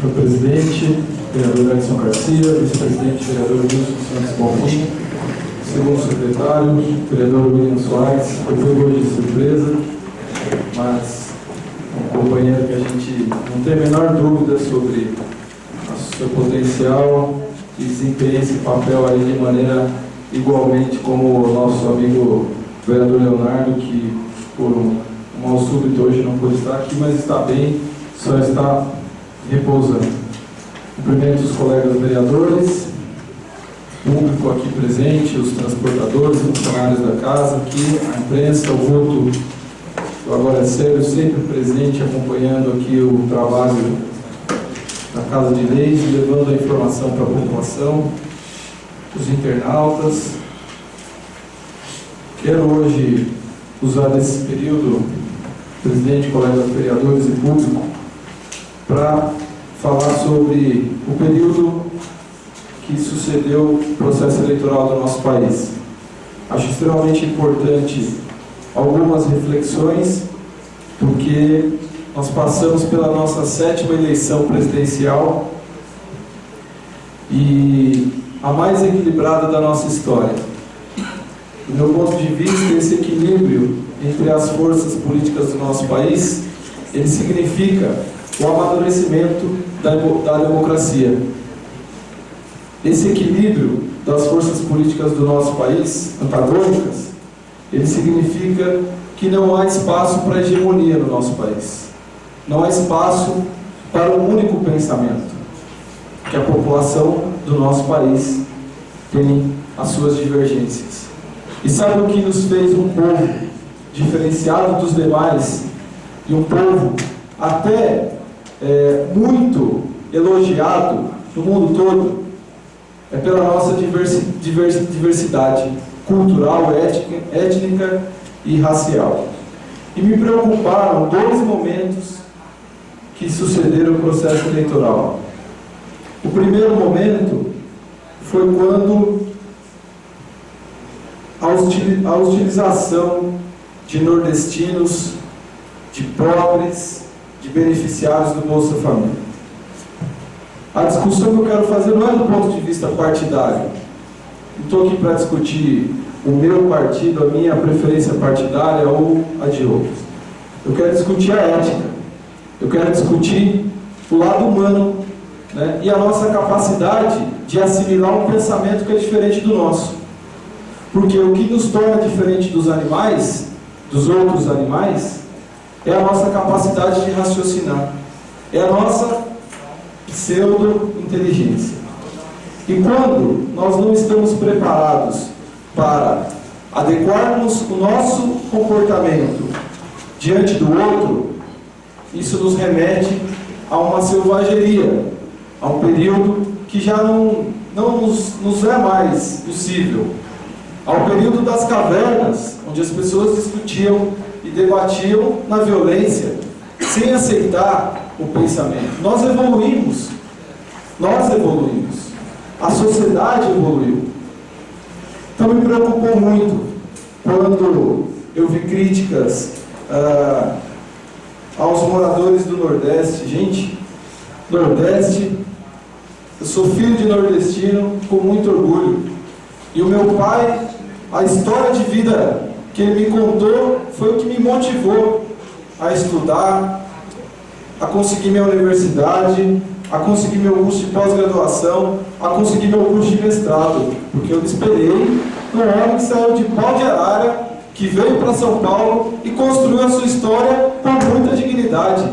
Senhor presidente, vereador Edson Garcia, vice-presidente, vereador Wilson Santos Bonfim, segundo secretário, vereador William Soares. Eu fui hoje de surpresa, mas um companheiro que a gente não tem a menor dúvida sobre o seu potencial e desempenha esse papel aí de maneira igualmente como o nosso amigo vereador Leonardo, que por um mal súbito hoje não pôde estar aqui, mas está bem, só está repousando. Cumprimento os colegas vereadores, público aqui presente, os transportadores, funcionários da casa aqui, a imprensa, o voto do Agora é Sério, sempre presente, acompanhando aqui o trabalho da Casa de Leis, levando a informação para a população, os internautas. Quero hoje usar desse período, presidente, colegas vereadores e público, para falar sobre o período que sucedeu o processo eleitoral do nosso país. Acho extremamente importante algumas reflexões, porque nós passamos pela nossa 7ª eleição presidencial e a mais equilibrada da nossa história. Do meu ponto de vista, esse equilíbrio entre as forças políticas do nosso país, ele significa o amadurecimento da democracia. Esse equilíbrio das forças políticas do nosso país, antagônicas, ele significa que não há espaço para hegemonia no nosso país. Não há espaço para um único pensamento, que a população do nosso país tem as suas divergências. E sabe o que nos fez um povo diferenciado dos demais, e um povo até muito elogiado no mundo todo? É pela nossa diversidade cultural, étnica e racial. E me preocuparam 2 momentos que sucederam no processo eleitoral. O primeiro momento foi quando a utilização de nordestinos, de pobres, de beneficiários do Bolsa Família. A discussão que eu quero fazer não é do ponto de vista partidário. Não estou aqui para discutir o meu partido, a minha preferência partidária ou a de outros. Eu quero discutir a ética. Eu quero discutir o lado humano, né, e a nossa capacidade de assimilar um pensamento que é diferente do nosso. Porque o que nos torna diferente dos animais, dos outros animais, é a nossa capacidade de raciocinar. É a nossa pseudo-inteligência. E quando nós não estamos preparados para adequarmos o nosso comportamento diante do outro, isso nos remete a uma selvageria, a um período que já não nos é mais possível, ao período das cavernas, onde as pessoas discutiam e debatiam na violência, sem aceitar o pensamento. Nós evoluímos, a sociedade evoluiu. Então me preocupou muito quando eu vi críticas aos moradores do Nordeste. Gente, Nordeste, eu sou filho de nordestino com muito orgulho. E o meu pai, a história de vida que ele me contou foi o que me motivou a estudar, a conseguir minha universidade, a conseguir meu curso de pós-graduação, a conseguir meu curso de mestrado, porque eu me espelhei num homem que saiu de Pau de Arara, que veio para São Paulo e construiu a sua história com muita dignidade,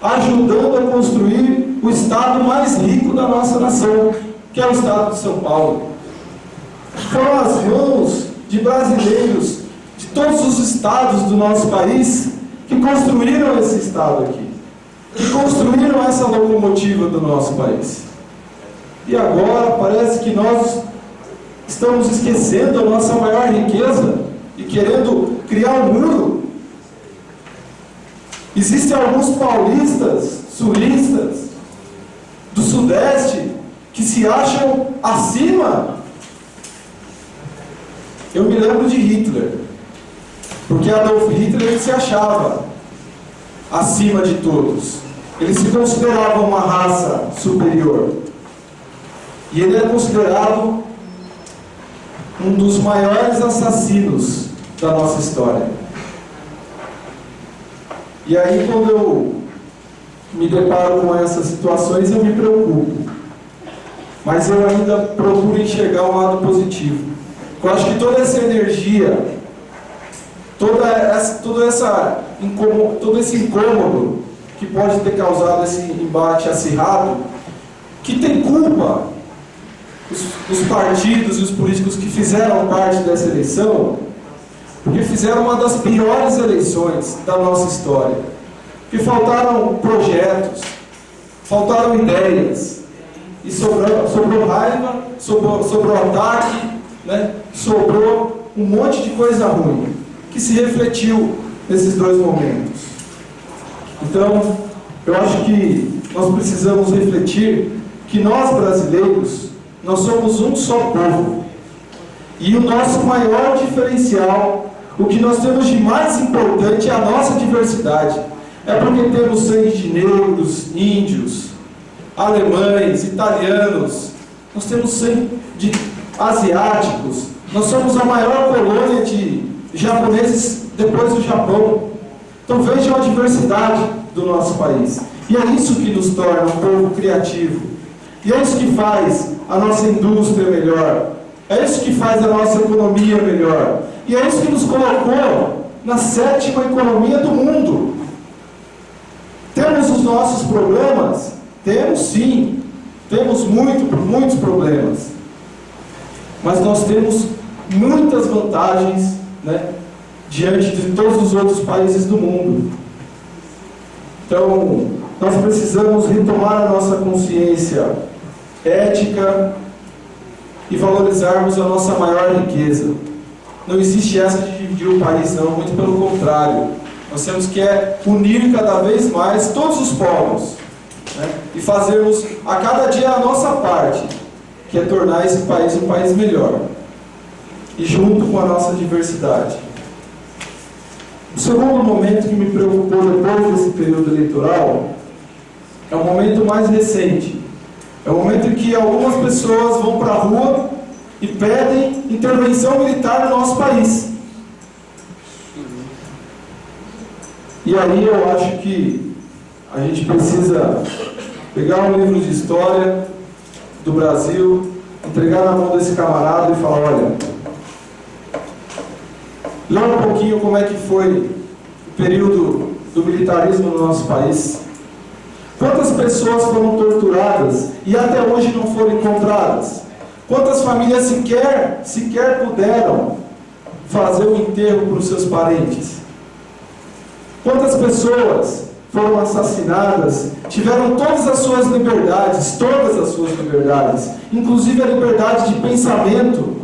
ajudando a construir o estado mais rico da nossa nação, que é o estado de São Paulo. Foram as mãos de brasileiros de todos os estados do nosso país que construíram esse estado aqui, que construíram essa locomotiva do nosso país. E agora parece que nós estamos esquecendo a nossa maior riqueza e querendo criar um muro. Existem alguns paulistas, sulistas, do Sudeste, que se acham acima. Eu me lembro de Hitler, porque Adolf Hitler se achava acima de todos. Ele se considerava uma raça superior. E ele é considerado um dos maiores assassinos da nossa história. E aí, quando eu me deparo com essas situações, eu me preocupo. Mas eu ainda procuro enxergar um lado positivo. Eu acho que toda essa energia, todo esse incômodo que pode ter causado esse embate acirrado, que tem culpa os partidos e os políticos que fizeram parte dessa eleição, porque fizeram uma das piores eleições da nossa história. Porque faltaram projetos, faltaram ideias, e sobrou raiva, sobrou ataque, né? Sobrou um monte de coisa ruim, que se refletiu nesses dois momentos. Então, eu acho que nós precisamos refletir que nós brasileiros, nós somos um só povo. E o nosso maior diferencial, o que nós temos de mais importante é a nossa diversidade. É porque temos sangue de negros, índios, alemães, italianos, nós temos sangue de asiáticos, nós somos a maior colônia de japoneses depois do Japão. Então vejam a diversidade do nosso país. E é isso que nos torna um povo criativo. E é isso que faz a nossa indústria melhor. É isso que faz a nossa economia melhor. E é isso que nos colocou na 7ª economia do mundo. Temos os nossos problemas? Temos sim. Temos muitos problemas. Mas nós temos muitas vantagens, né, diante de todos os outros países do mundo. Então, nós precisamos retomar a nossa consciência ética e valorizarmos a nossa maior riqueza. Não existe essa de dividir o país, não, muito pelo contrário. Nós temos que unir cada vez mais todos os povos, né, e fazermos a cada dia a nossa parte, que é tornar esse país um país melhor, e junto com a nossa diversidade. O segundo momento que me preocupou depois desse período eleitoral é o momento mais recente. É o momento em que algumas pessoas vão para a rua e pedem intervenção militar no nosso país. E aí eu acho que a gente precisa pegar um livro de história do Brasil, entregar na mão desse camarada e falar: olha, lê um pouquinho como é que foi o período do militarismo no nosso país. Quantas pessoas foram torturadas e até hoje não foram encontradas? Quantas famílias sequer puderam fazer o enterro para os seus parentes? Quantas pessoas foram assassinadas, tiveram todas as suas liberdades, inclusive a liberdade de pensamento,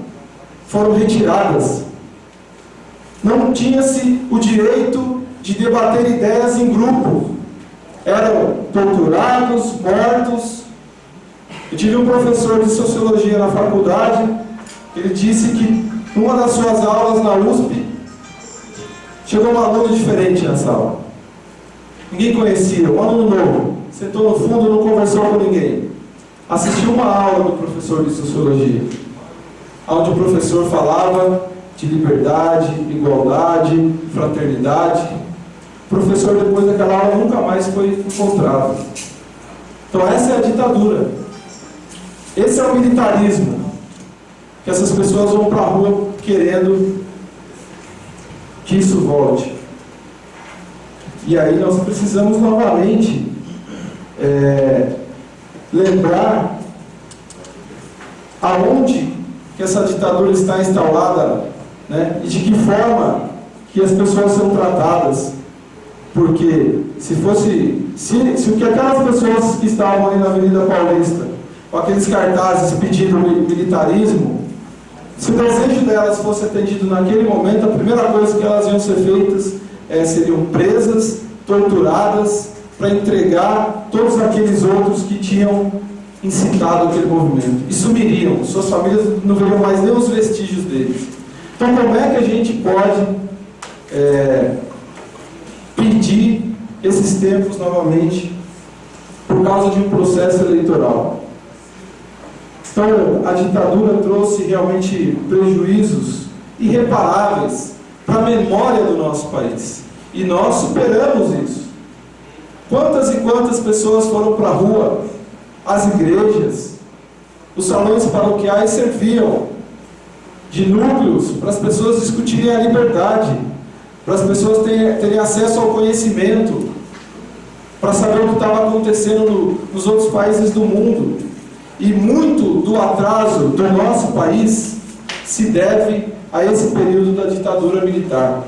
foram retiradas. Não tinha-se o direito de debater ideias em grupo. Eram torturados, mortos. Eu tive um professor de sociologia na faculdade, ele disse que numa das suas aulas na USP, chegou um aluno diferente na sala. Ninguém conhecia, um aluno novo. Sentou no fundo, não conversou com ninguém. Assistiu uma aula do professor de sociologia, onde o professor falava de liberdade, igualdade, fraternidade. O professor, depois daquela aula, nunca mais foi encontrado. Então essa é a ditadura. Esse é o militarismo. Que essas pessoas vão para a rua querendo que isso volte. E aí nós precisamos novamente lembrar aonde que essa ditadura está instalada, né, e de que forma que as pessoas são tratadas. Porque se o que aquelas pessoas que estavam ali na Avenida Paulista, com aqueles cartazes pedindo militarismo, se o desejo delas fosse atendido naquele momento, a primeira coisa que elas iam ser feitas seriam presas, torturadas, para entregar todos aqueles outros que tinham incitado aquele movimento. E sumiriam, suas famílias não veriam mais nem os vestígios deles. Então como é que a gente pode pedir esses tempos novamente por causa de um processo eleitoral. Então, a ditadura trouxe realmente prejuízos irreparáveis para a memória do nosso país. E nós superamos isso. Quantas e quantas pessoas foram para a rua, as igrejas, os salões paroquiais serviam de núcleos para as pessoas discutirem a liberdade, para as pessoas terem acesso ao conhecimento, para saber o que estava acontecendo nos outros países do mundo. E muito do atraso do nosso país se deve a esse período da ditadura militar.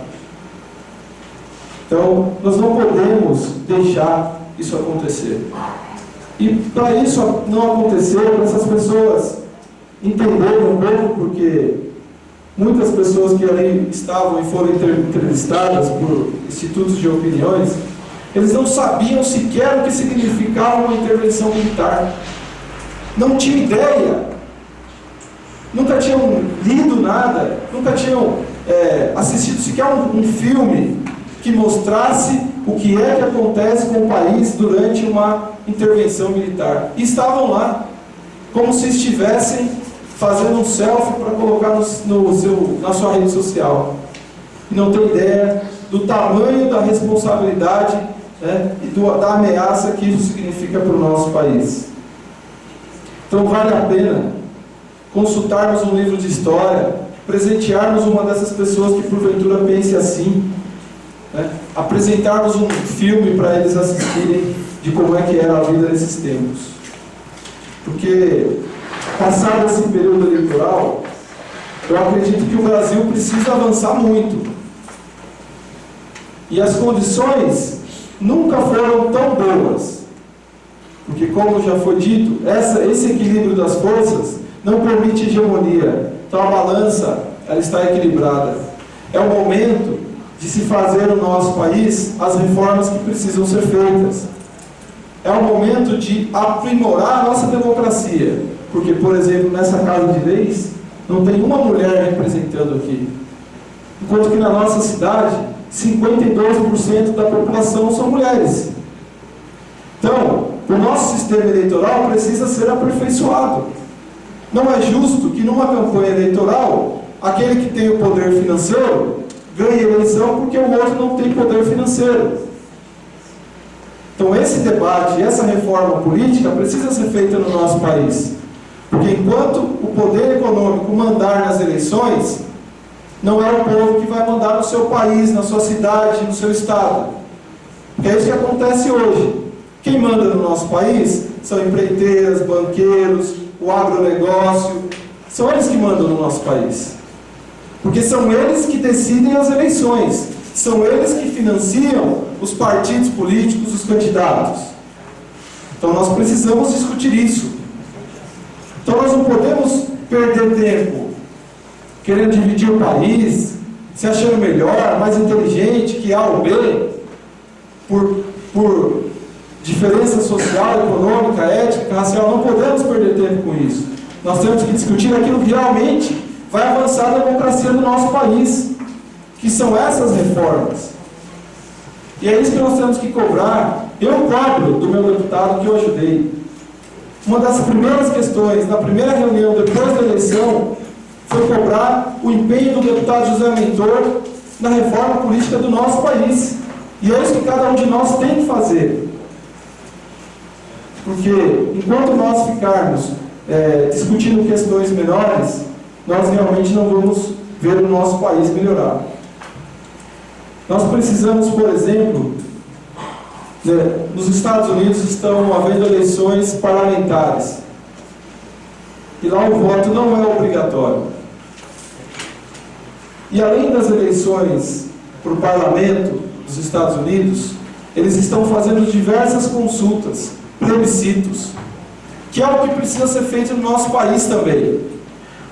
Então, nós não podemos deixar isso acontecer. E para isso não acontecer, para essas pessoas entenderem um pouco, porque muitas pessoas que ali estavam e foram entrevistadas por institutos de opiniões, eles não sabiam sequer o que significava uma intervenção militar. Não tinham ideia. Nunca tinham lido nada, nunca tinham assistido sequer um filme que mostrasse o que é que acontece com o país durante uma intervenção militar. E estavam lá, como se estivessem fazendo um selfie para colocar na sua rede social. E não tem ideia do tamanho da responsabilidade, né, e da ameaça que isso significa para o nosso país. Então vale a pena consultarmos um livro de história, presentearmos uma dessas pessoas que porventura pense assim, né? Apresentarmos um filme para eles assistirem de como é que era a vida nesses tempos. Porque, passado esse período eleitoral, eu acredito que o Brasil precisa avançar muito. E as condições nunca foram tão boas. Porque, como já foi dito, esse equilíbrio das forças não permite hegemonia. Então a balança ela está equilibrada. É o momento de se fazer no nosso país as reformas que precisam ser feitas. É o momento de aprimorar a nossa democracia. Porque, por exemplo, nessa Casa de Leis, não tem uma mulher representando aqui. Enquanto que na nossa cidade, 52% da população são mulheres. Então, o nosso sistema eleitoral precisa ser aperfeiçoado. Não é justo que numa campanha eleitoral, aquele que tem o poder financeiro ganhe eleição porque o outro não tem poder financeiro. Então esse debate, essa reforma política precisa ser feita no nosso país. Porque enquanto o poder econômico mandar nas eleições, não é o povo que vai mandar no seu país, na sua cidade, no seu estado. Porque é isso que acontece hoje. Quem manda no nosso país são empreiteiras, banqueiros, o agronegócio. São eles que mandam no nosso país. Porque são eles que decidem as eleições. São eles que financiam os partidos políticos, os candidatos. Então nós precisamos discutir isso. Então nós não podemos perder tempo querendo dividir o país, se achando melhor, mais inteligente que A ou B, por diferença social, econômica, ética, racial. Não podemos perder tempo com isso. Nós temos que discutir aquilo que realmente vai avançar a democracia do nosso país, que são essas reformas. E é isso que nós temos que cobrar. Eu cobro do meu deputado que eu ajudei. Uma das primeiras questões, na primeira reunião depois da eleição, foi cobrar o empenho do deputado José Mentor na reforma política do nosso país. E é isso que cada um de nós tem que fazer. Porque enquanto nós ficarmos discutindo questões menores, nós realmente não vamos ver o nosso país melhorar. Nós precisamos, por exemplo, nos Estados Unidos estão havendo eleições parlamentares. E lá o voto não é obrigatório. E além das eleições para o parlamento dos Estados Unidos, eles estão fazendo diversas consultas, plebiscitos, que é o que precisa ser feito no nosso país também.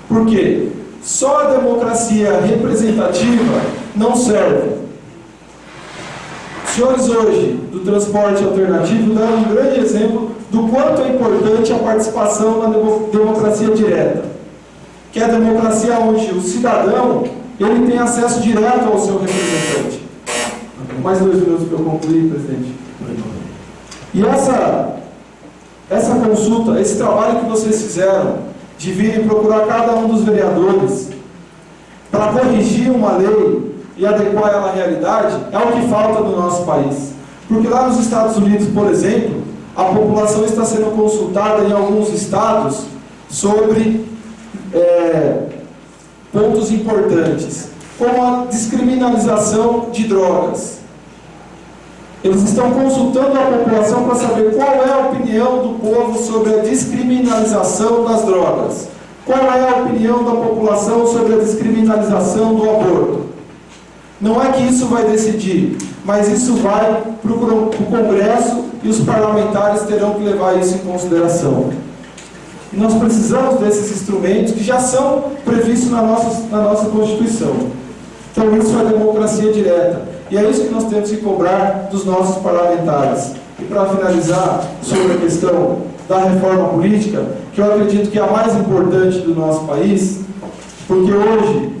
Por quê? Só a democracia representativa não serve. Os senhores hoje do transporte alternativo deram um grande exemplo do quanto é importante a participação na democracia direta, que é a democracia onde o cidadão ele tem acesso direto ao seu representante. Mais 2 minutos para eu concluir, presidente. E essa consulta, esse trabalho que vocês fizeram, de virem procurar cada um dos vereadores para corrigir uma lei e adequar ela à realidade, é o que falta no nosso país. Porque lá nos Estados Unidos, por exemplo, a população está sendo consultada em alguns estados sobre pontos importantes, como a descriminalização de drogas. Eles estão consultando a população para saber qual é a opinião do povo sobre a descriminalização das drogas. Qual é a opinião da população sobre a descriminalização do aborto. Não é que isso vai decidir, mas isso vai para o Congresso e os parlamentares terão que levar isso em consideração. E nós precisamos desses instrumentos que já são previstos na nossa Constituição. Então isso é democracia direta. E é isso que nós temos que cobrar dos nossos parlamentares. E para finalizar sobre a questão da reforma política, que eu acredito que é a mais importante do nosso país, porque hoje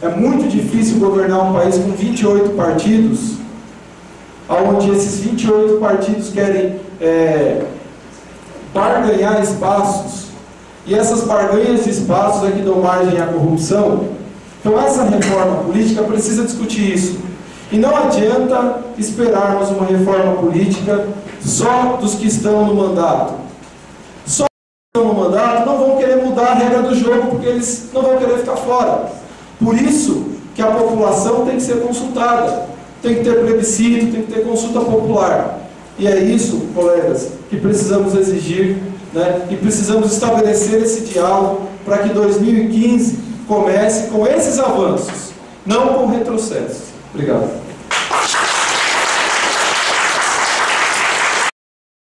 é muito difícil governar um país com 28 partidos, onde esses 28 partidos querem barganhar espaços, e essas barganhas de espaços é que dão margem à corrupção. Então essa reforma política precisa discutir isso. E não adianta esperarmos uma reforma política só dos que estão no mandato. Só os que estão no mandato não vão querer mudar a regra do jogo, porque eles não vão querer ficar fora. Por isso que a população tem que ser consultada, tem que ter plebiscito, tem que ter consulta popular. E é isso, colegas, que precisamos exigir, né? E precisamos estabelecer esse diálogo para que 2015 comece com esses avanços, não com retrocessos. Obrigado.